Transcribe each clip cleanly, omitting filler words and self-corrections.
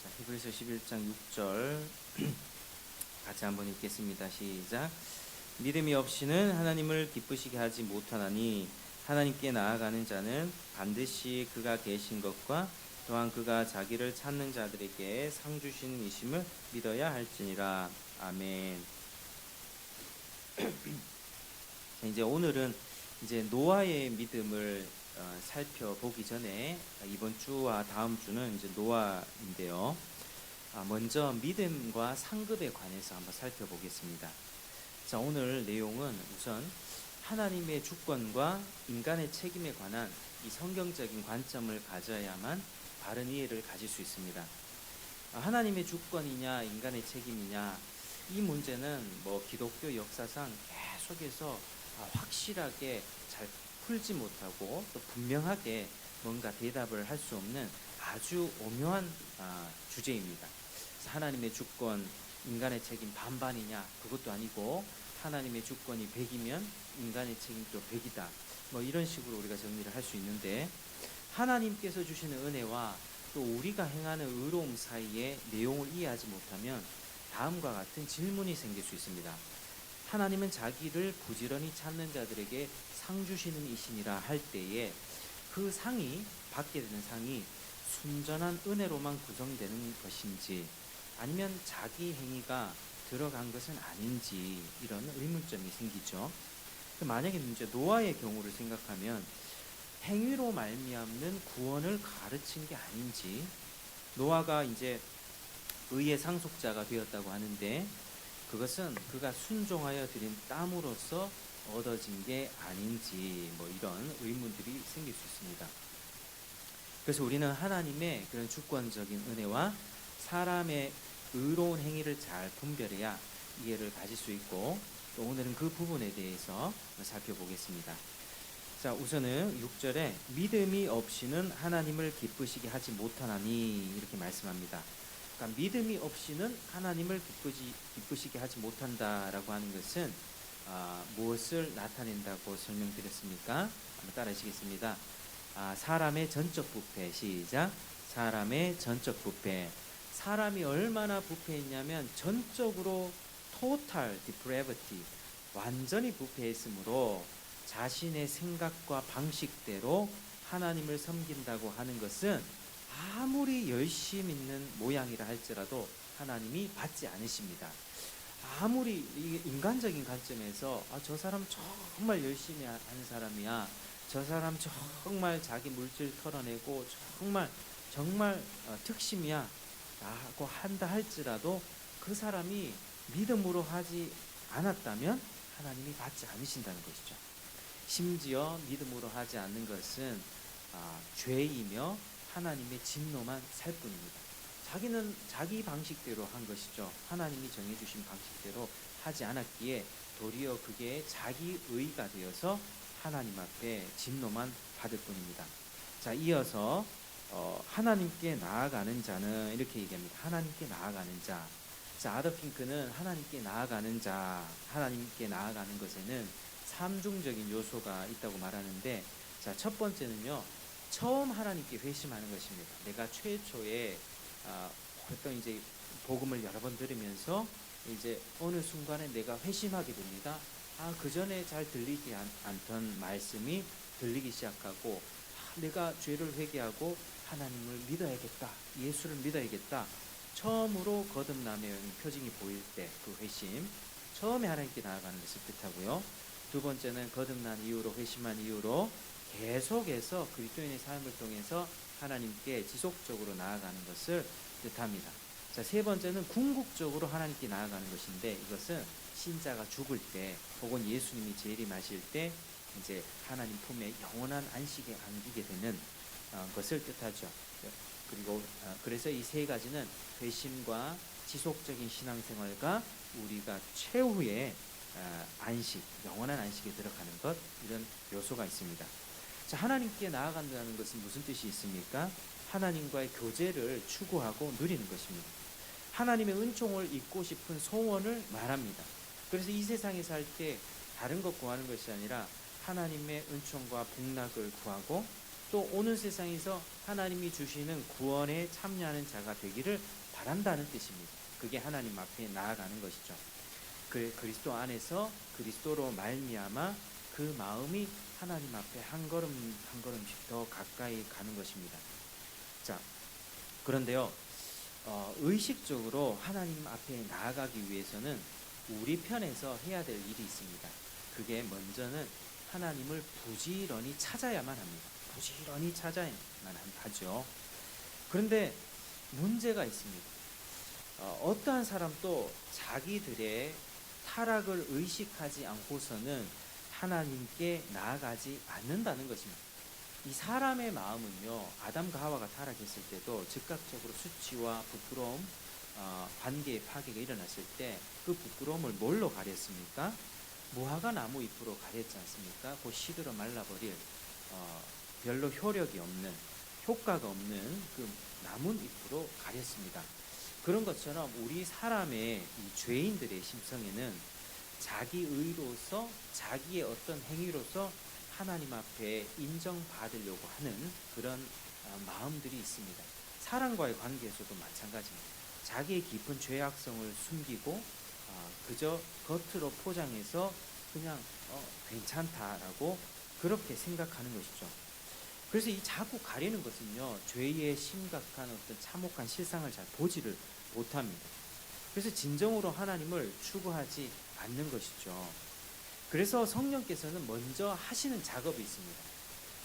자, 히브리서 11장 6절 같이 한번 읽겠습니다. 시작. 믿음이 없이는 하나님을 기쁘시게 하지 못하나니 하나님께 나아가는 자는 반드시 그가 계신 것과 또한 그가 자기를 찾는 자들에게 상 주시는 이심을 믿어야 할지니라. 아멘. 자, 이제 오늘은 이제 노아의 믿음을 살펴보기 전에 이번 주와 다음 주는 이제 노아인데요. 먼저 믿음과 상급에 관해서 한번 살펴보겠습니다. 자, 오늘 내용은 우선 하나님의 주권과 인간의 책임에 관한 이 성경적인 관점을 가져야만 바른 이해를 가질 수 있습니다. 하나님의 주권이냐 인간의 책임이냐, 이 문제는 기독교 역사상 계속해서 확실하게 잘 풀지 못하고 또 분명하게 뭔가 대답을 할 수 없는 아주 오묘한 주제입니다. 하나님의 주권, 인간의 책임 반반이냐, 그것도 아니고 하나님의 주권이 100이면 인간의 책임도 100이다. 이런 식으로 우리가 정리를 할 수 있는데, 하나님께서 주시는 은혜와 또 우리가 행하는 의로움 사이의 내용을 이해하지 못하면 다음과 같은 질문이 생길 수 있습니다. 하나님은 자기를 부지런히 찾는 자들에게 상 주시는 이신이라 할 때에 그 상이, 받게 되는 상이 순전한 은혜로만 구성되는 것인지 아니면 자기 행위가 들어간 것은 아닌지, 이런 의문점이 생기죠. 만약에 이제 노아의 경우를 생각하면 행위로 말미암는 구원을 가르친 게 아닌지, 노아가 이제 의의 상속자가 되었다고 하는데 그것은 그가 순종하여 드린 땀으로써 얻어진 게 아닌지, 이런 의문들이 생길 수 있습니다. 그래서 우리는 하나님의 그런 주권적인 은혜와 사람의 의로운 행위를 잘 분별해야 이해를 가질 수 있고, 또 오늘은 그 부분에 대해서 살펴보겠습니다. 자, 우선은 6절에 믿음이 없이는 하나님을 기쁘시게 하지 못하나니, 이렇게 말씀합니다. 그러니까 믿음이 없이는 하나님을 기쁘시게 하지 못한다라고 하는 것은 무엇을 나타낸다고 설명드렸습니까? 한번 따라하시겠습니다. 사람의 전적 부패. 시작. 사람의 전적 부패. 사람이 얼마나 부패했냐면 전적으로 total depravity, 완전히 부패했으므로 자신의 생각과 방식대로 하나님을 섬긴다고 하는 것은 아무리 열심히 있는 모양이라 할지라도 하나님이 받지 않으십니다. 아무리 인간적인 관점에서 저 사람 정말 열심히 하는 사람이야, 저 사람 정말 자기 물질 털어내고 정말 특심이야 라고 한다 할지라도 그 사람이 믿음으로 하지 않았다면 하나님이 받지 않으신다는 것이죠. 심지어 믿음으로 하지 않는 것은 죄이며 하나님의 진노만 살 뿐입니다. 자기는 자기 방식대로 한 것이죠. 하나님이 정해주신 방식대로 하지 않았기에 도리어 그게 자기 의가 되어서 하나님 앞에 진노만 받을 뿐입니다. 자, 이어서 하나님께 나아가는 자는 이렇게 얘기합니다. 하나님께 나아가는 자. 자, 아더핑크는 하나님께 나아가는 자, 하나님께 나아가는 것에는 삼중적인 요소가 있다고 말하는데, 자, 첫 번째는요, 처음 하나님께 회심하는 것입니다. 내가 최초에 어떤 이제 복음을 여러 번 들으면서 이제 어느 순간에 내가 회심하게 됩니다. 그 전에 잘 들리지 않던 말씀이 들리기 시작하고, 내가 죄를 회개하고 하나님을 믿어야겠다, 예수를 믿어야겠다. 처음으로 거듭남의 표징이 보일 때 그 회심, 처음에 하나님께 나아가는 것을 뜻하고요. 두 번째는 거듭난 이후로, 회심한 이후로 계속해서 그리스도인의 삶을 통해서 하나님께 지속적으로 나아가는 것을 뜻합니다. 자, 세 번째는 궁극적으로 하나님께 나아가는 것인데, 이것은 신자가 죽을 때 혹은 예수님이 재림하실 때 이제 하나님 품에 영원한 안식에 안기게 되는 것을 뜻하죠. 그리고 그래서 이 세 가지는 회심과 지속적인 신앙생활과 우리가 최후의 안식, 영원한 안식에 들어가는 것, 이런 요소가 있습니다. 자, 하나님께 나아간다는 것은 무슨 뜻이 있습니까? 하나님과의 교제를 추구하고 누리는 것입니다. 하나님의 은총을 잊고 싶은 소원을 말합니다. 그래서 이 세상에 살 때 다른 것 구하는 것이 아니라 하나님의 은총과 복락을 구하고 또 오는 세상에서 하나님이 주시는 구원에 참여하는 자가 되기를 바란다는 뜻입니다. 그게 하나님 앞에 나아가는 것이죠. 그 그리스도 안에서 그리스도로 말미암아 그 마음이 하나님 앞에 한 걸음 한 걸음씩 더 가까이 가는 것입니다. 자, 그런데요, 의식적으로 하나님 앞에 나아가기 위해서는 우리 편에서 해야 될 일이 있습니다. 그게 먼저는 하나님을 부지런히 찾아야만 합니다. 부지런히 찾아야만 하죠. 그런데 문제가 있습니다. 어떠한 사람도 자기들의 타락을 의식하지 않고서는 하나님께 나아가지 않는다는 것입니다. 이 사람의 마음은요, 아담과 하와가 타락했을 때도 즉각적으로 수치와 부끄러움, 관계의 파괴가 일어났을 때 그 부끄러움을 뭘로 가렸습니까? 무화과 나무 잎으로 가렸지 않습니까? 그 시들어 말라버릴 별로 효력이 없는, 효과가 없는 그 나뭇잎으로 가렸습니다. 그런 것처럼 우리 사람의 이 죄인들의 심성에는 자기 의로서, 자기의 어떤 행위로서 하나님 앞에 인정받으려고 하는 그런 마음들이 있습니다. 사람과의 관계에서도 마찬가지입니다. 자기의 깊은 죄악성을 숨기고 그저 겉으로 포장해서 그냥 괜찮다라고 그렇게 생각하는 것이죠. 그래서 이 자꾸 가리는 것은요, 죄의 심각한 어떤 참혹한 실상을 잘 보지를 못합니다. 그래서 진정으로 하나님을 추구하지 않는 것이죠. 그래서 성령께서는 먼저 하시는 작업이 있습니다.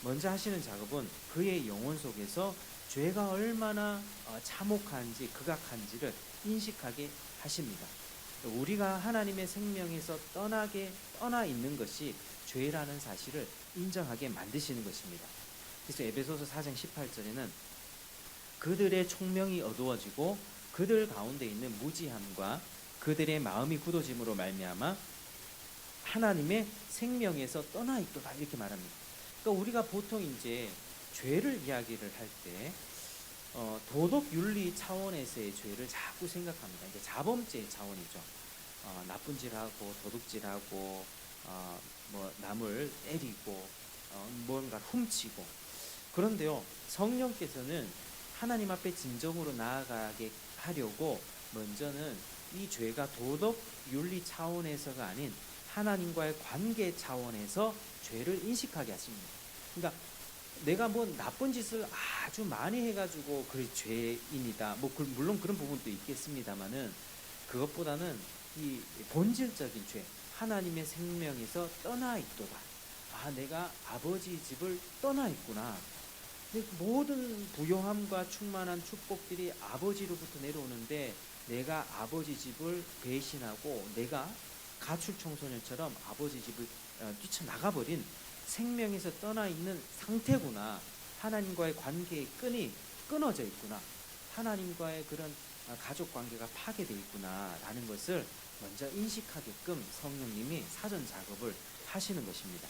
먼저 하시는 작업은 그의 영혼 속에서 죄가 얼마나 참혹한지 극악한지를 인식하게 하십니다. 우리가 하나님의 생명에서 떠나 있는 것이 죄라는 사실을 인정하게 만드시는 것입니다. 그래서 에베소서 4장 18절에는 그들의 총명이 어두워지고 그들 가운데 있는 무지함과 그들의 마음이 굳어짐으로 말미암아 하나님의 생명에서 떠나 있도다 이렇게 말합니다. 그러니까 우리가 보통 이제 죄를 이야기를 할 때 도덕 윤리 차원에서의 죄를 자꾸 생각합니다. 이제 자범죄의 차원이죠. 나쁜 짓하고 도둑질하고 뭐 남을 때리고 뭔가 훔치고. 그런데요, 성령께서는 하나님 앞에 진정으로 나아가게 하려고 먼저는 이 죄가 도덕 윤리 차원에서가 아닌 하나님과의 관계 차원에서 죄를 인식하게 하십니다. 그러니까 내가 뭐 나쁜 짓을 아주 많이 해가지고 그래 죄인이다. 뭐 물론 그런 부분도 있겠습니다만은 그것보다는 이 본질적인 죄, 하나님의 생명에서 떠나 있도다. 내가 아버지 집을 떠나 있구나. 모든 부요함과 충만한 축복들이 아버지로부터 내려오는데 내가 아버지 집을 배신하고 내가 가출 청소년처럼 아버지 집을 뛰쳐나가버린 생명에서 떠나 있는 상태구나. 하나님과의 관계의 끈이 끊어져 있구나. 하나님과의 그런 가족 관계가 파괴되어 있구나 라는 것을 먼저 인식하게끔 성령님이 사전 작업을 하시는 것입니다.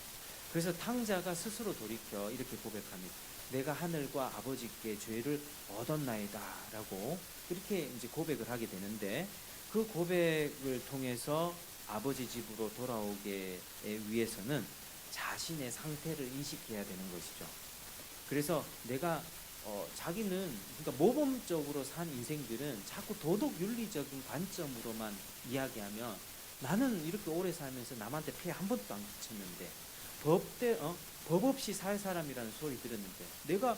그래서 탕자가 스스로 돌이켜 이렇게 고백합니다. 내가 하늘과 아버지께 죄를 얻었나이다 라고 이렇게 이제 고백을 하게 되는데, 그 고백을 통해서 아버지 집으로 돌아오게 위해서는 자신의 상태를 인식해야 되는 것이죠. 그래서 내가 자기는, 그러니까 모범적으로 산 인생들은 자꾸 도덕 윤리적인 관점으로만 이야기하면 나는 이렇게 오래 살면서 남한테 피해 한 번도 안 끼쳤는데 법 없이 살 사람이라는 소리 들었는데 내가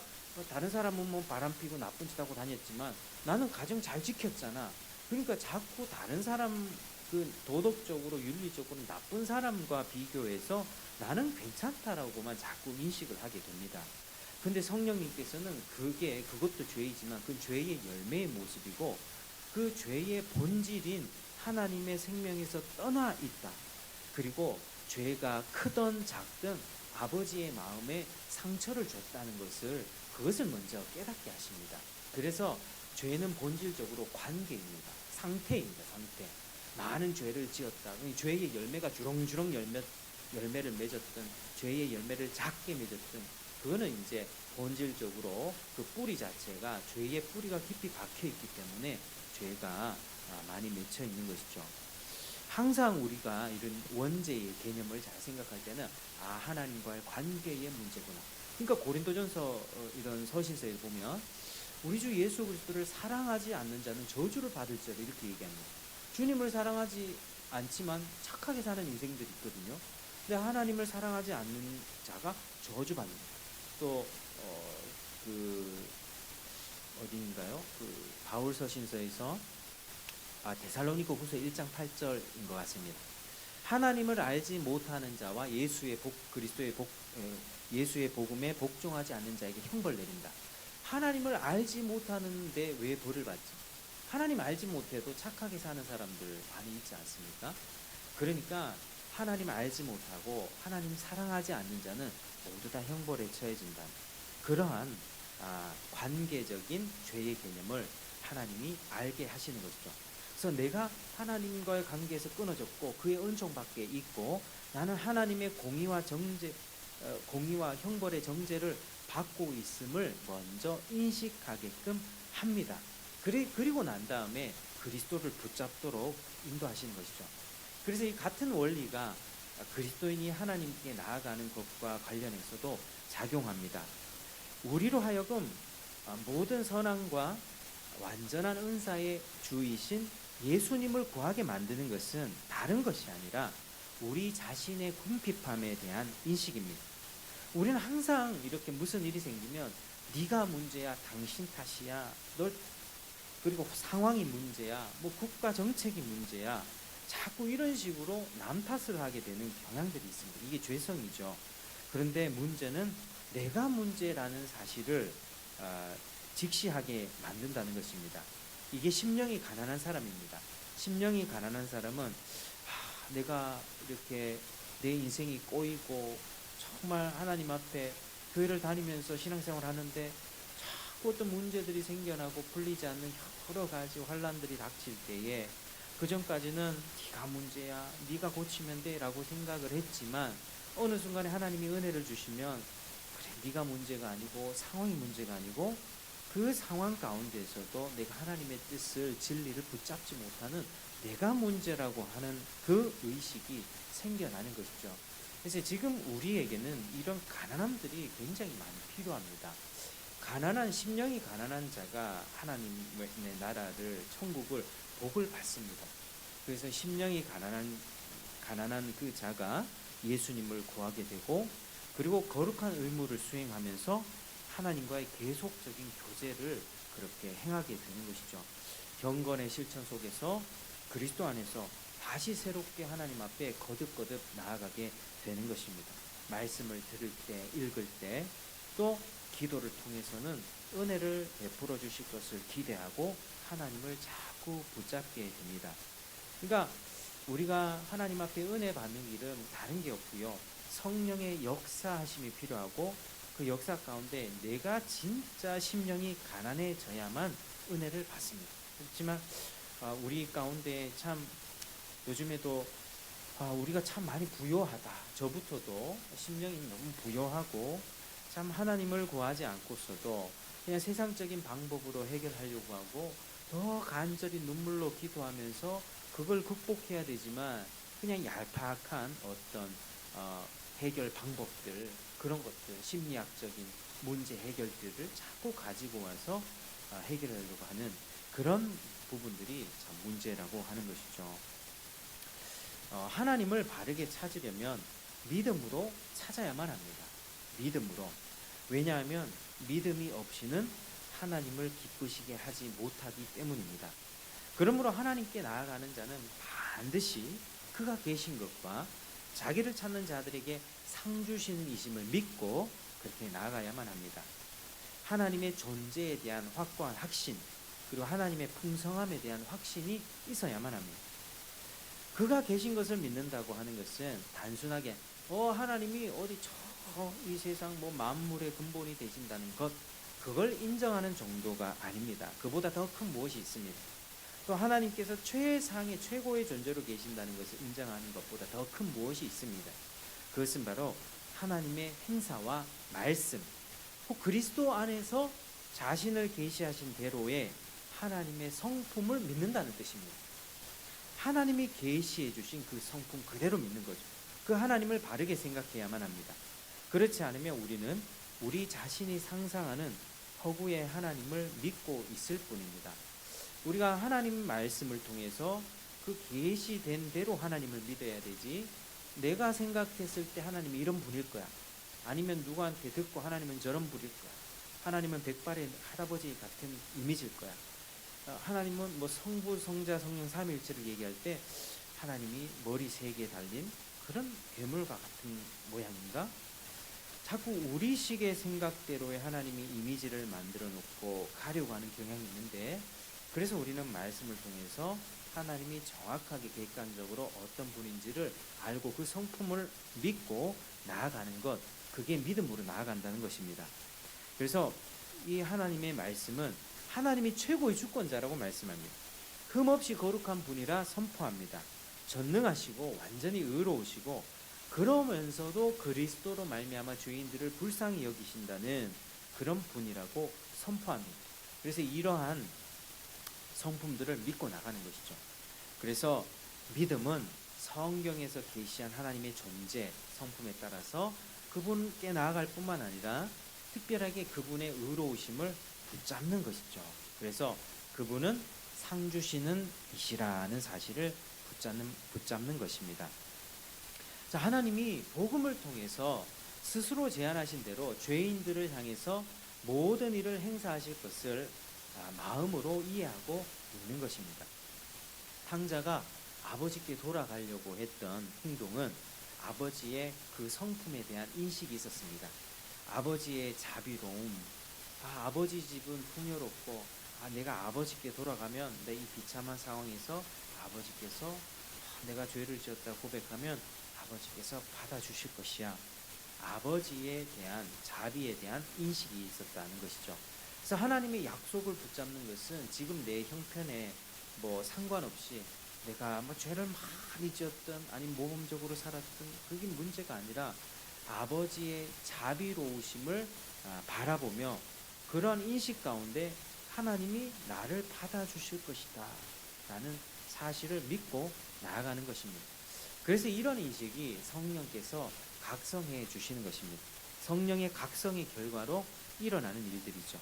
다른 사람은 뭐 바람 피고 나쁜 짓 하고 다녔지만 나는 가정 잘 지켰잖아. 그러니까 자꾸 다른 사람 그 도덕적으로 윤리적으로 나쁜 사람과 비교해서 나는 괜찮다라고만 자꾸 인식을 하게 됩니다. 근데 성령님께서는 그것도 죄이지만 그 죄의 열매의 모습이고 그 죄의 본질인 하나님의 생명에서 떠나 있다. 그리고 죄가 크든 작든 아버지의 마음에 상처를 줬다는 그것을 먼저 깨닫게 하십니다. 그래서 죄는 본질적으로 관계입니다. 상태입니다. 상태. 많은 죄를 지었다. 죄의 열매가 주렁주렁 열매를 맺었든 죄의 열매를 작게 맺었든 그거는 이제 본질적으로 그 뿌리 자체가 죄의 뿌리가 깊이 박혀 있기 때문에 죄가 많이 맺혀 있는 것이죠. 항상 우리가 이런 원죄의 개념을 잘 생각할 때는 하나님과의 관계의 문제구나. 그러니까 고린도전서 이런 서신서에 보면 우리 주 예수 그리스도를 사랑하지 않는 자는 저주를 받을지어다 이렇게 얘기합니다. 주님을 사랑하지 않지만 착하게 사는 인생들이 있거든요. 근데 하나님을 사랑하지 않는 자가 저주받는다. 또 그 어디인가요? 그 바울 서신서에서 데살로니가후서 1장 8절인 것 같습니다. 하나님을 알지 못하는 자와 예수의 복음에 복종하지 않는 자에게 형벌 내린다. 하나님을 알지 못하는데 왜 벌을 받지? 하나님 알지 못해도 착하게 사는 사람들 많이 있지 않습니까? 그러니까 하나님 알지 못하고 하나님 사랑하지 않는 자는 모두 다 형벌에 처해진다. 그러한 관계적인 죄의 개념을 하나님이 알게 하시는 것이죠. 그래서 내가 하나님과의 관계에서 끊어졌고 그의 은총 밖에 있고 나는 하나님의 공의와 형벌의 정죄를 받고 있음을 먼저 인식하게끔 합니다. 그리고 난 다음에 그리스도를 붙잡도록 인도하시는 것이죠. 그래서 이 같은 원리가 그리스도인이 하나님께 나아가는 것과 관련해서도 작용합니다. 우리로 하여금 모든 선함과 완전한 은사의 주이신 예수님을 구하게 만드는 것은 다른 것이 아니라 우리 자신의 궁핍함에 대한 인식입니다. 우리는 항상 이렇게 무슨 일이 생기면 네가 문제야, 당신 탓이야, 그리고 상황이 문제야, 뭐 국가 정책이 문제야, 자꾸 이런 식으로 남 탓을 하게 되는 경향들이 있습니다. 이게 죄성이죠. 그런데 문제는 내가 문제라는 사실을 직시하게 만든다는 것입니다. 이게 심령이 가난한 사람입니다. 심령이 가난한 사람은 내가 이렇게 내 인생이 꼬이고 정말 하나님 앞에 교회를 다니면서 신앙생활을 하는데 자꾸 어떤 문제들이 생겨나고 풀리지 않는 여러 가지 환란들이 닥칠 때에 그전까지는 네가 문제야, 네가 고치면 돼 라고 생각을 했지만 어느 순간에 하나님이 은혜를 주시면 그래, 네가 문제가 아니고 상황이 문제가 아니고 그 상황 가운데서도 내가 하나님의 뜻을, 진리를 붙잡지 못하는 내가 문제라고 하는 그 의식이 생겨나는 것이죠. 그래서 지금 우리에게는 이런 가난함들이 굉장히 많이 필요합니다. 심령이 가난한 자가 하나님의 나라를, 천국을, 복을 받습니다. 그래서 심령이 가난한 그 자가 예수님을 구하게 되고 그리고 거룩한 의무를 수행하면서 하나님과의 계속적인 교제를 그렇게 행하게 되는 것이죠. 경건의 실천 속에서 그리스도 안에서 다시 새롭게 하나님 앞에 거듭거듭 나아가게 되는 것입니다. 말씀을 들을 때, 읽을 때, 또 기도를 통해서는 은혜를 베풀어 주실 것을 기대하고 하나님을 자꾸 붙잡게 됩니다. 그러니까 우리가 하나님 앞에 은혜 받는 길은 다른 게 없고요. 성령의 역사하심이 필요하고 그 역사 가운데 내가 진짜 심령이 가난해져야만 은혜를 받습니다. 그렇지만 우리 가운데 참 요즘에도 우리가 참 많이 부요하다. 저부터도 심령이 너무 부요하고 참 하나님을 구하지 않고서도 그냥 세상적인 방법으로 해결하려고 하고 더 간절히 눈물로 기도하면서 그걸 극복해야 되지만 그냥 얄팍한 어떤 해결 방법들, 그런 것들, 심리학적인 문제 해결들을 자꾸 가지고 와서 해결하려고 하는 그런 부분들이 참 문제라고 하는 것이죠. 하나님을 바르게 찾으려면 믿음으로 찾아야만 합니다. 믿음으로. 왜냐하면 믿음이 없이는 하나님을 기쁘시게 하지 못하기 때문입니다. 그러므로 하나님께 나아가는 자는 반드시 그가 계신 것과 자기를 찾는 자들에게 상 주시는 이심을 믿고 그렇게 나아가야만 합니다. 하나님의 존재에 대한 확고한 확신, 그리고 하나님의 풍성함에 대한 확신이 있어야만 합니다. 그가 계신 것을 믿는다고 하는 것은 단순하게 하나님이 어디 이 세상 만물의 근본이 되신다는 것, 그걸 인정하는 정도가 아닙니다. 그보다 더 큰 무엇이 있습니다. 또 하나님께서 최상의 최고의 존재로 계신다는 것을 인정하는 것보다 더 큰 무엇이 있습니다. 그것은 바로 하나님의 행사와 말씀, 혹 그리스도 안에서 자신을 계시하신 대로의 하나님의 성품을 믿는다는 뜻입니다. 하나님이 계시해 주신 그 성품 그대로 믿는 거죠. 그 하나님을 바르게 생각해야만 합니다. 그렇지 않으면 우리는 우리 자신이 상상하는 허구의 하나님을 믿고 있을 뿐입니다. 우리가 하나님 말씀을 통해서 그 계시된 대로 하나님을 믿어야 되지, 내가 생각했을 때 하나님이 이런 분일 거야, 아니면 누구한테 듣고 하나님은 저런 분일 거야, 하나님은 백발의 할아버지 같은 이미지일 거야, 하나님은 뭐 성부, 성자, 성령 삼위일체를 얘기할 때 하나님이 머리 3개 달린 그런 괴물과 같은 모양인가? 자꾸 우리식의 생각대로의 하나님이 이미지를 만들어 놓고 가려고 하는 경향이 있는데, 그래서 우리는 말씀을 통해서 하나님이 정확하게 객관적으로 어떤 분인지를 알고 그 성품을 믿고 나아가는 것, 그게 믿음으로 나아간다는 것입니다. 그래서 이 하나님의 말씀은 하나님이 최고의 주권자라고 말씀합니다. 흠없이 거룩한 분이라 선포합니다. 전능하시고 완전히 의로우시고, 그러면서도 그리스도로 말미암아 죄인들을 불쌍히 여기신다는 그런 분이라고 선포합니다. 그래서 이러한 성품들을 믿고 나가는 것이죠. 그래서 믿음은 성경에서 계시한 하나님의 존재, 성품에 따라서 그분께 나아갈 뿐만 아니라 특별하게 그분의 의로우심을 붙잡는 것이죠. 그래서 그분은 상 주시는 이시라는 사실을 붙잡는 것입니다. 자, 하나님이 복음을 통해서 스스로 제안하신 대로 죄인들을 향해서 모든 일을 행사하실 것을 마음으로 이해하고 있는 것입니다. 탕자가 아버지께 돌아가려고 했던 행동은 아버지의 그 성품에 대한 인식이 있었습니다. 아버지의 자비로움, 아버지 집은 풍요롭고, 내가 아버지께 돌아가면 내 이 비참한 상황에서 아버지께서 내가 죄를 지었다 고백하면 아버지께서 받아주실 것이야. 아버지에 대한 자비에 대한 인식이 있었다는 것이죠. 그래서 하나님의 약속을 붙잡는 것은 지금 내 형편에 뭐 상관없이 내가 뭐 죄를 많이 지었든 아니면 모범적으로 살았든 그게 문제가 아니라 아버지의 자비로우심을 바라보며 그러한 인식 가운데 하나님이 나를 받아주실 것이다 라는 사실을 믿고 나아가는 것입니다. 그래서 이런 인식이 성령께서 각성해 주시는 것입니다. 성령의 각성의 결과로 일어나는 일들이죠.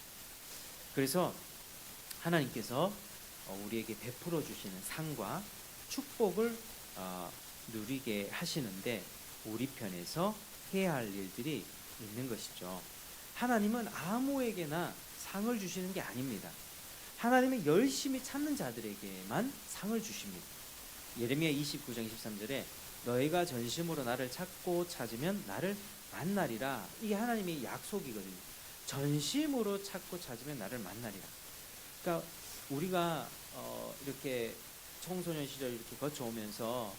그래서 하나님께서 우리에게 베풀어 주시는 상과 축복을 누리게 하시는데 우리 편에서 해야 할 일들이 있는 것이죠. 하나님은 아무에게나 상을 주시는 게 아닙니다. 하나님은 열심히 찾는 자들에게만 상을 주십니다. 예레미야 29장 23절에 너희가 전심으로 나를 찾고 찾으면 나를 만나리라. 이게 하나님의 약속이거든요. 전심으로 찾고 찾으면 나를 만나리라. 그러니까 우리가 이렇게 청소년 시절 이렇게 거쳐오면서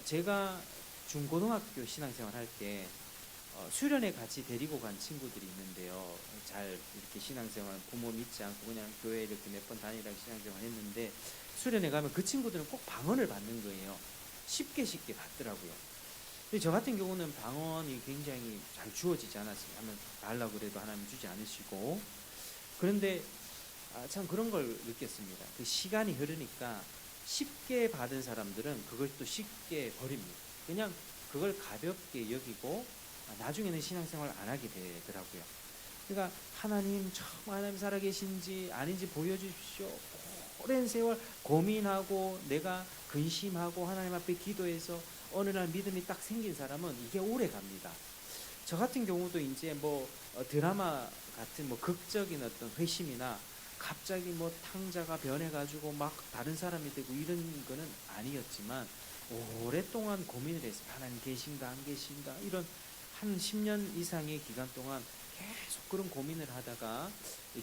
제가 중고등학교 신앙생활 할 때 수련회 같이 데리고 간 친구들이 있는데요. 잘 이렇게 신앙생활 부모 믿지 않고 그냥 교회 이렇게 몇 번 다니다가 신앙생활 했는데 수련회 가면 그 친구들은 꼭 방언을 받는 거예요. 쉽게 받더라고요. 근데 저 같은 경우는 방언이 굉장히 잘 주어지지 않았어요. 하면 달라고 그래도 하나님 주지 않으시고. 그런데 참 그런 걸 느꼈습니다. 그 시간이 흐르니까 쉽게 받은 사람들은 그걸 또 쉽게 버립니다. 그냥 그걸 가볍게 여기고 나중에는 신앙생활 안 하게 되더라고요. 그러니까 하나님 정말 하나님 살아계신지 아닌지 보여주십시오. 오랜 세월 고민하고 내가 근심하고 하나님 앞에 기도해서 어느 날 믿음이 딱 생긴 사람은 이게 오래 갑니다. 저 같은 경우도 이제 뭐 드라마 같은 뭐 극적인 어떤 회심이나 갑자기 뭐 탕자가 변해가지고 막 다른 사람이 되고 이런 거는 아니었지만 오랫동안 고민을 했어요. 하나님 계신가 안 계신가 이런 한 10년 이상의 기간 동안 계속 그런 고민을 하다가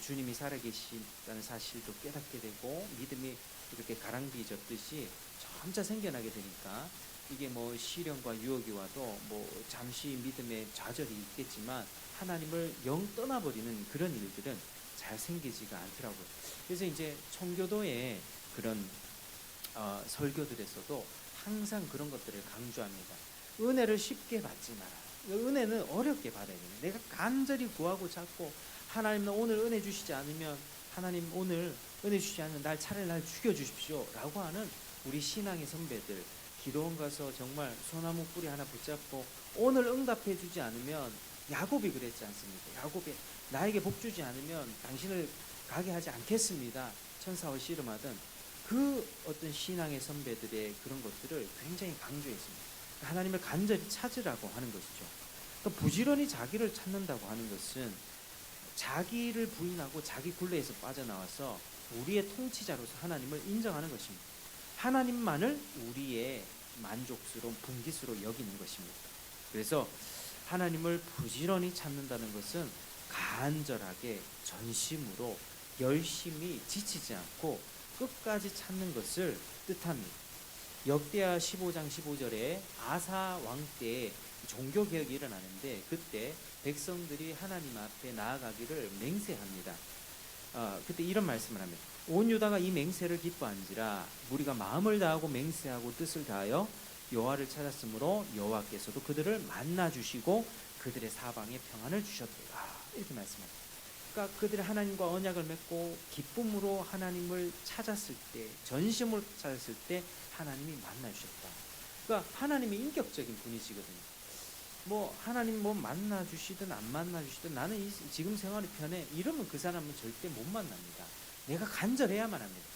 주님이 살아계시다는 사실도 깨닫게 되고 믿음이 이렇게 가랑비 젓듯이 점차 생겨나게 되니까 이게 뭐 시련과 유혹이 와도 뭐 잠시 믿음의 좌절이 있겠지만 하나님을 영 떠나버리는 그런 일들은 잘 생기지가 않더라고요. 그래서 이제 청교도의 그런 설교들에서도 항상 그런 것들을 강조합니다. 은혜를 쉽게 받지 마라. 은혜는 어렵게 받아야 돼요. 내가 간절히 구하고 찾고 하나님은 오늘 은혜 주시지 않으면 하나님 오늘 은혜 주시지 않으면 차라리 날 죽여주십시오 라고 하는 우리 신앙의 선배들, 기도원 가서 정말 소나무 뿌리 하나 붙잡고 오늘 응답해 주지 않으면 야곱이 그랬지 않습니까? 야곱이 나에게 복 주지 않으면 당신을 가게 하지 않겠습니다. 천사와 씨름하던 그 어떤 신앙의 선배들의 그런 것들을 굉장히 강조했습니다. 하나님을 간절히 찾으라고 하는 것이죠. 그러니까 부지런히 자기를 찾는다고 하는 것은 자기를 부인하고 자기 굴레에서 빠져나와서 우리의 통치자로서 하나님을 인정하는 것입니다. 하나님만을 우리의 만족스러운 분깃으로 여기는 것입니다. 그래서 하나님을 부지런히 찾는다는 것은 간절하게 전심으로 열심히 지치지 않고 끝까지 찾는 것을 뜻합니다. 역대하 15장 15절에 아사 왕 때 종교개혁이 일어나는데 그때 백성들이 하나님 앞에 나아가기를 맹세합니다. 그때 이런 말씀을 합니다. 온 유다가 이 맹세를 기뻐한지라 무리가 마음을 다하고 맹세하고 뜻을 다하여 여호와를 찾았으므로 여호와께서도 그들을 만나 주시고 그들의 사방에 평안을 주셨더라. 이렇게 말씀합니다. 그러니까 그들이 하나님과 언약을 맺고 기쁨으로 하나님을 찾았을 때, 전심으로 찾았을 때 하나님이 만나 주셨다. 그러니까 하나님이 인격적인 분이시거든요. 뭐 하나님 뭐 만나 주시든 안 만나 주시든 나는 지금 생활이 편해 이러면 그 사람은 절대 못 만납니다. 내가 간절해야만 합니다.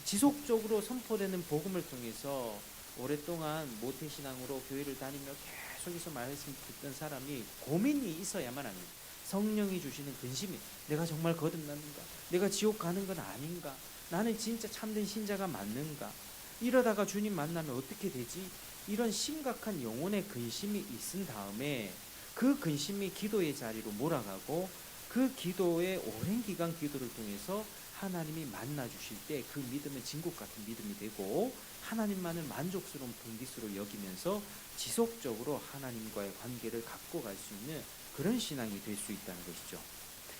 지속적으로 선포되는 복음을 통해서 오랫동안 모태신앙으로 교회를 다니며 계속해서 말씀 듣던 사람이 고민이 있어야만 합니다. 성령이 주시는 근심이 내가 정말 거듭났는가? 내가 지옥 가는 건 아닌가? 나는 진짜 참된 신자가 맞는가? 이러다가 주님 만나면 어떻게 되지? 이런 심각한 영혼의 근심이 있은 다음에 그 근심이 기도의 자리로 몰아가고 그 기도의 오랜 기간 기도를 통해서 하나님이 만나 주실 때 그 믿음은 진국 같은 믿음이 되고 하나님만을 만족스러운 분깃으로 여기면서 지속적으로 하나님과의 관계를 갖고 갈 수 있는 그런 신앙이 될 수 있다는 것이죠.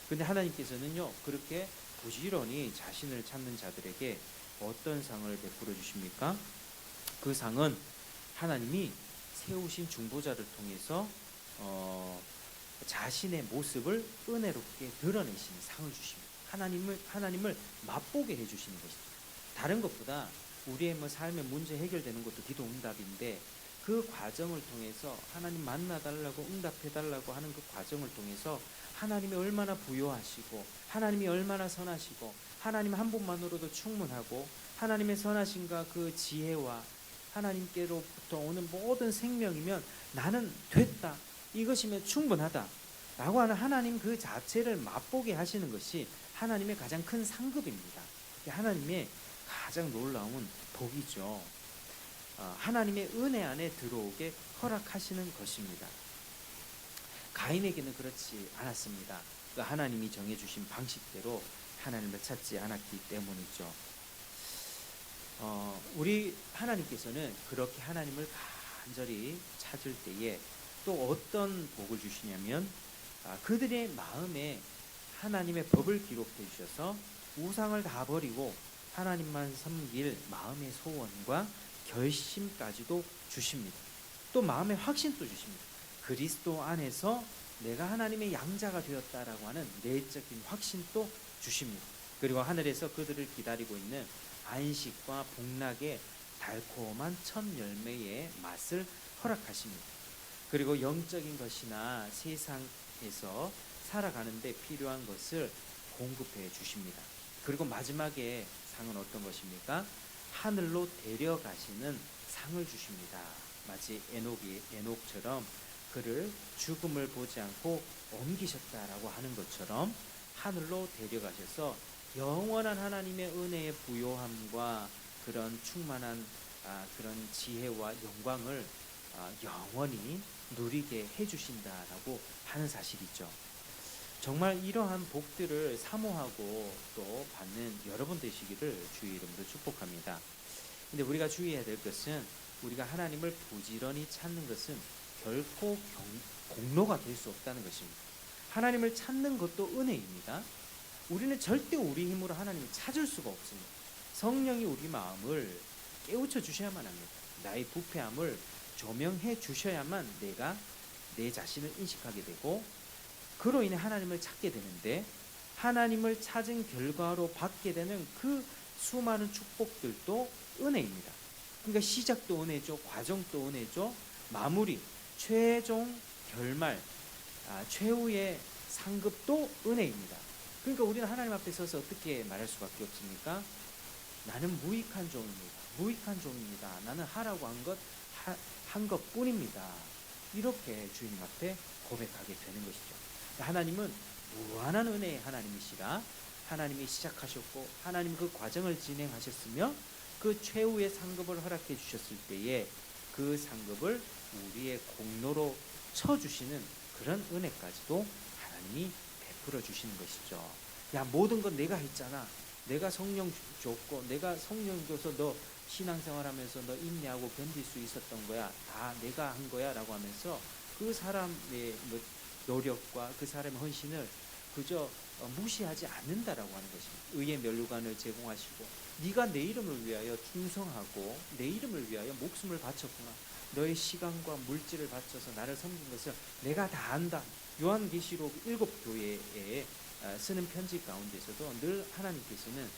그런데 하나님께서는요 그렇게 부지런히 자신을 찾는 자들에게 어떤 상을 베풀어 주십니까? 그 상은 하나님이 세우신 중보자를 통해서 자신의 모습을 은혜롭게 드러내시는 상을 주십니다. 하나님을 맛보게 해주시는 것이죠. 다른 것보다 우리의 뭐 삶의 문제 해결되는 것도 기도 응답인데 그 과정을 통해서 하나님 만나달라고 응답해달라고 하는 그 과정을 통해서 하나님이 얼마나 부요하시고 하나님이 얼마나 선하시고 하나님 한 분만으로도 충분하고 하나님의 선하심과 그 지혜와 하나님께로부터 오는 모든 생명이면 나는 됐다. 이것이면 충분하다. 라고 하는 하나님 그 자체를 맛보게 하시는 것이 하나님의 가장 큰 상급입니다. 하나님의 가장 놀라운 복이죠. 하나님의 은혜 안에 들어오게 허락하시는 것입니다. 가인에게는 그렇지 않았습니다. 하나님이 정해주신 방식대로 하나님을 찾지 않았기 때문이죠. 우리 하나님께서는 그렇게 하나님을 간절히 찾을 때에 또 어떤 복을 주시냐면 그들의 마음에 하나님의 법을 기록해 주셔서 우상을 다 버리고 하나님만 섬길 마음의 소원과 결심까지도 주십니다. 또 마음의 확신도 주십니다. 그리스도 안에서 내가 하나님의 양자가 되었다라고 하는 내적인 확신도 주십니다. 그리고 하늘에서 그들을 기다리고 있는 안식과 복락의 달콤한 첫 열매의 맛을 허락하십니다. 그리고 영적인 것이나 세상에서 살아가는데 필요한 것을 공급해 주십니다. 그리고 마지막에 상은 어떤 것입니까? 하늘로 데려가시는 상을 주십니다. 마치 에녹처럼 그를 죽음을 보지 않고 옮기셨다라고 하는 것처럼 하늘로 데려가셔서 영원한 하나님의 은혜의 부요함과 그런 충만한 그런 지혜와 영광을 영원히 누리게 해주신다라고 하는 사실이죠. 정말 이러한 복들을 사모하고 또 받는 여러분 되시기를 주의 이름으로 축복합니다. 근데 우리가 주의해야 될 것은 우리가 하나님을 부지런히 찾는 것은 결코 공로가 될 수 없다는 것입니다. 하나님을 찾는 것도 은혜입니다. 우리는 절대 우리 힘으로 하나님을 찾을 수가 없습니다. 성령이 우리 마음을 깨우쳐 주셔야만 합니다. 나의 부패함을 조명해 주셔야만 내가 내 자신을 인식하게 되고 그로 인해 하나님을 찾게 되는데 하나님을 찾은 결과로 받게 되는 그 수많은 축복들도 은혜입니다. 그러니까 시작도 은혜죠. 과정도 은혜죠. 마무리, 최종 결말 최후의 상급도 은혜입니다. 그러니까 우리는 하나님 앞에 서서 어떻게 말할 수밖에 없습니까? 나는 무익한 종입니다. 무익한 종입니다. 나는 하라고 한 것뿐입니다. 이렇게 주님 앞에 고백하게 되는 것이죠. 하나님은 무한한 은혜의 하나님이시라 하나님이 시작하셨고 하나님 그 과정을 진행하셨으며 그 최후의 상급을 허락해 주셨을 때에 그 상급을 우리의 공로로 쳐주시는 그런 은혜까지도 하나님이 베풀어 주시는 것이죠. 야, 모든 건 내가 했잖아. 내가 성령 줬고 내가 성령 줘서 너 신앙생활하면서 너 인내하고 견딜 수 있었던 거야. 다 내가 한 거야 라고 하면서 그 사람의 노력과 그 사람의 헌신을 그저 무시하지 않는다라고 하는 것입니다. 의의 면류관을 제공하시고 네가 내 이름을 위하여 충성하고 내 이름을 위하여 목숨을 바쳤구나. 너의 시간과 물질을 바쳐서 나를 섬긴 것을 내가 다 안다. 요한계시록 7교회에 쓰는 편지 가운데서도 늘 하나님께서는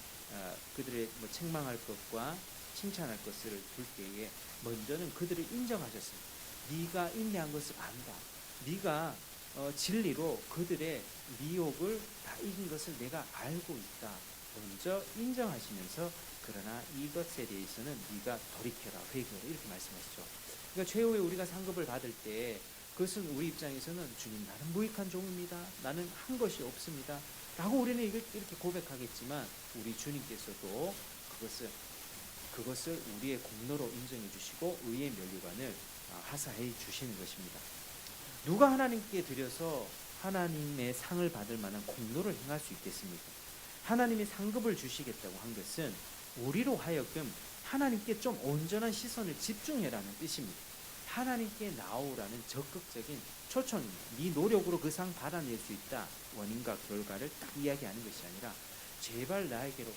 그들의 책망할 것과 칭찬할 것을 둘 때에 먼저는 그들을 인정하셨습니다. 네가 인내한 것을 안다. 네가 진리로 그들의 미혹을 다 이긴 것을 내가 알고 있다. 먼저 인정하시면서 그러나 이것에 대해서는 네가 돌이켜라, 회개하라 이렇게 말씀하시죠. 그러니까 최후에 우리가 상급을 받을 때 그것은 우리 입장에서는 주님 나는 무익한 종입니다. 나는 한 것이 없습니다. 라고 우리는 이렇게 고백하겠지만 우리 주님께서도 그것을 우리의 공로로 인정해 주시고 의의 면류관을 하사해 주시는 것입니다. 누가 하나님께 드려서 하나님의 상을 받을 만한 공로를 행할 수 있겠습니까? 하나님이 상급을 주시겠다고 한 것은 우리로 하여금 하나님께 좀 온전한 시선을 집중해라는 뜻입니다. 하나님께 나오라는 적극적인 초청입니다. 네 노력으로 그 상 받아낼 수 있다. 원인과 결과를 딱 이야기하는 것이 아니라 제발 나에게로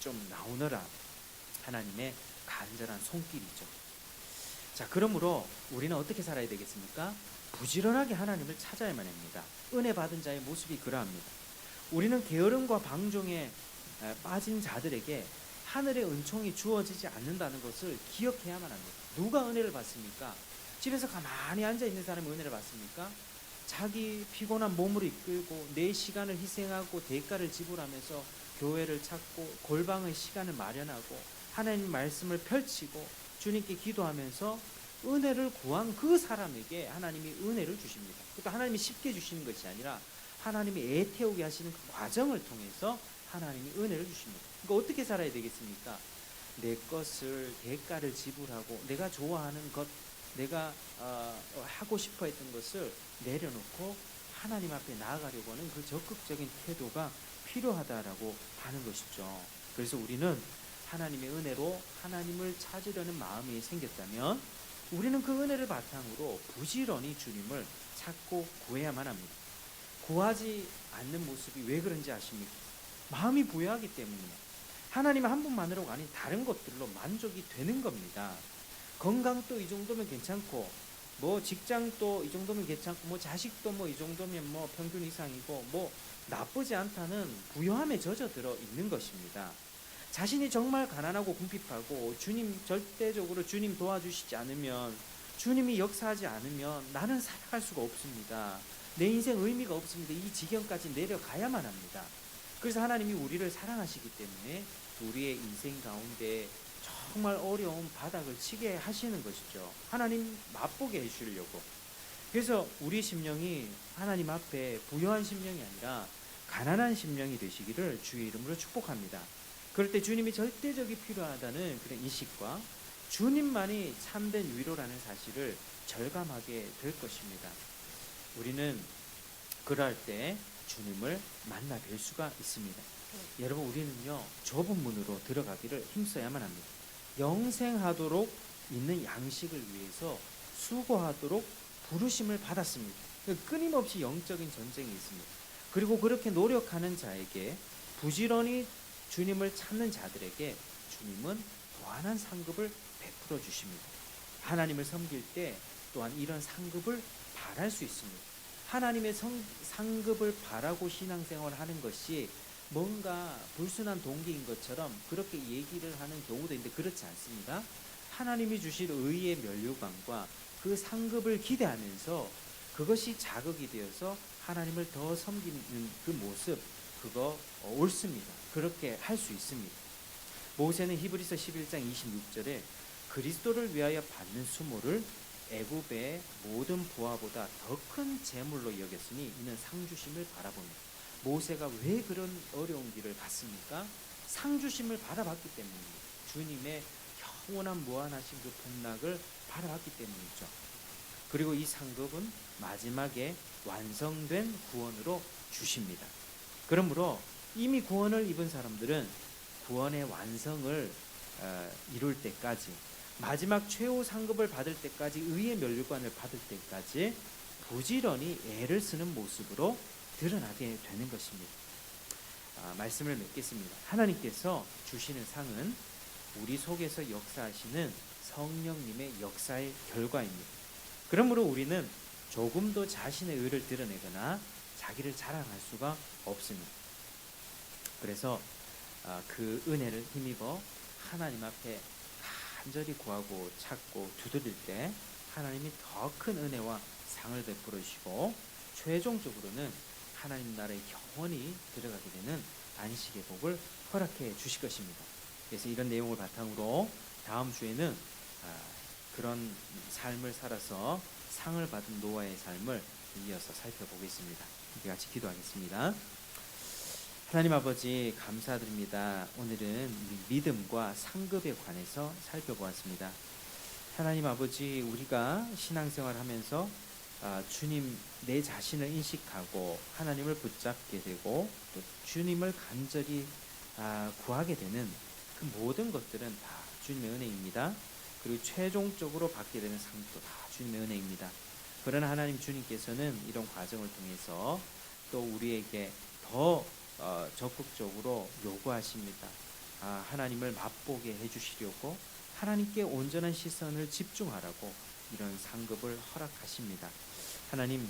좀 나오너라. 하나님의 간절한 손길이죠. 자, 그러므로 우리는 어떻게 살아야 되겠습니까? 부지런하게 하나님을 찾아야만 합니다. 은혜 받은 자의 모습이 그러합니다. 우리는 게으름과 방종에 빠진 자들에게 하늘의 은총이 주어지지 않는다는 것을 기억해야만 합니다. 누가 은혜를 받습니까? 집에서 가만히 앉아있는 사람이 은혜를 받습니까? 자기 피곤한 몸을 이끌고 내 시간을 희생하고 대가를 지불하면서 교회를 찾고 골방의 시간을 마련하고 하나님 말씀을 펼치고 주님께 기도하면서 은혜를 구한 그 사람에게 하나님이 은혜를 주십니다. 그러니까 하나님이 쉽게 주시는 것이 아니라 하나님이 애태우게 하시는 그 과정을 통해서 하나님이 은혜를 주십니다. 그러니까 어떻게 살아야 되겠습니까? 내 것을 대가를 지불하고 내가 좋아하는 것, 내가 하고 싶어 했던 것을 내려놓고 하나님 앞에 나아가려고 하는 그 적극적인 태도가 필요하다라고 하는 것이죠. 그래서 우리는 하나님의 은혜로 하나님을 찾으려는 마음이 생겼다면 우리는 그 은혜를 바탕으로 부지런히 주님을 찾고 구해야만 합니다. 구하지 않는 모습이 왜 그런지 아십니까? 마음이 부여하기 때문이에요. 하나님 한 분만으로가 아닌 다른 것들로 만족이 되는 겁니다. 건강도 이 정도면 괜찮고 뭐 직장도 이 정도면 괜찮고 뭐 자식도 뭐 이 정도면 뭐 평균 이상이고 뭐 나쁘지 않다는 부요함에 젖어들어 있는 것입니다. 자신이 정말 가난하고 궁핍하고 주님 절대적으로 주님 도와주시지 않으면 주님이 역사하지 않으면 나는 살아갈 수가 없습니다. 내 인생 의미가 없습니다. 이 지경까지 내려가야만 합니다. 그래서 하나님이 우리를 사랑하시기 때문에 우리의 인생 가운데 정말 어려운 바닥을 치게 하시는 것이죠. 하나님 맛보게 해주려고. 그래서 우리 심령이 하나님 앞에 부요한 심령이 아니라 가난한 심령이 되시기를 주의 이름으로 축복합니다. 그럴 때 주님이 절대적이 필요하다는 그런 인식과 주님만이 참된 위로라는 사실을 절감하게 될 것입니다. 우리는 그럴 때 주님을 만나 뵐 수가 있습니다. 여러분, 우리는요 좁은 문으로 들어가기를 힘써야만 합니다. 영생하도록 있는 양식을 위해서 수고하도록 부르심을 받았습니다. 끊임없이 영적인 전쟁이 있습니다. 그리고 그렇게 노력하는 자에게 부지런히 주님을 찾는 자들에게 주님은 무한한 상급을 베풀어 주십니다. 하나님을 섬길 때 또한 이런 상급을 바랄 수 있습니다. 하나님의 상급을 바라고 신앙생활을 하는 것이 뭔가 불순한 동기인 것처럼 그렇게 얘기를 하는 경우도 있는데 그렇지 않습니다. 하나님이 주실 의의 면류관과 그 상급을 기대하면서 그것이 자극이 되어서 하나님을 더 섬기는 그 모습, 그거 옳습니다. 그렇게 할 수 있습니다. 모세는 히브리서 11장 26절에 그리스도를 위하여 받는 수모를 애굽의 모든 부하보다 더 큰 재물로 여겼으니 이는 상주심을 바라봅니다. 모세가 왜 그런 어려운 길을 갔습니까? 상주심을 바라봤기 때문입니다. 주님의 영원한 무한하신 그 복락을 바라봤기 때문이죠. 그리고 이 상급은 마지막에 완성된 구원으로 주십니다. 그러므로 이미 구원을 입은 사람들은 구원의 완성을 이룰 때까지, 마지막 최후 상급을 받을 때까지, 의의 면류관을 받을 때까지 부지런히 애를 쓰는 모습으로 드러나게 되는 것입니다. 말씀을 맺겠습니다. 하나님께서 주시는 상은 우리 속에서 역사하시는 성령님의 역사의 결과입니다. 그러므로 우리는 조금도 자신의 의를 드러내거나 자기를 자랑할 수가 없습니다. 그래서 그 은혜를 힘입어 하나님 앞에 간절히 구하고 찾고 두드릴 때 하나님이 더 큰 은혜와 상을 베풀어 주시고 최종적으로는 하나님 나라에 영원히 들어가게 되는 안식의 복을 허락해 주실 것입니다. 그래서 이런 내용을 바탕으로 다음 주에는 그런 삶을 살아서 상을 받은 노아의 삶을 이어서 살펴보겠습니다. 우리 같이 기도하겠습니다. 하나님 아버지 감사드립니다. 오늘은 믿음과 상급에 관해서 살펴보았습니다. 하나님 아버지, 우리가 신앙생활을 하면서 주님, 내 자신을 인식하고 하나님을 붙잡게 되고 또 주님을 간절히 구하게 되는 그 모든 것들은 다 주님의 은혜입니다. 그리고 최종적으로 받게 되는 상도 다 주님의 은혜입니다. 그러나 하나님 주님께서는 이런 과정을 통해서 또 우리에게 더 적극적으로 요구하십니다. 하나님을 맛보게 해주시려고 하나님께 온전한 시선을 집중하라고 이런 상급을 허락하십니다. 하나님,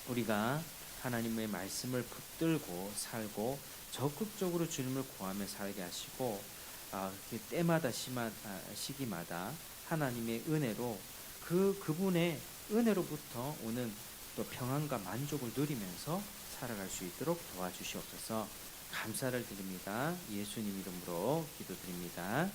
우리가 하나님의 말씀을 붙들고 살고 적극적으로 주님을 구하며 살게 하시고 때마다 시기마다 하나님의 은혜로 그분의 은혜로부터 오는 또 평안과 만족을 누리면서 살아갈 수 있도록 도와주시옵소서. 감사를 드립니다. 예수님 이름으로 기도드립니다.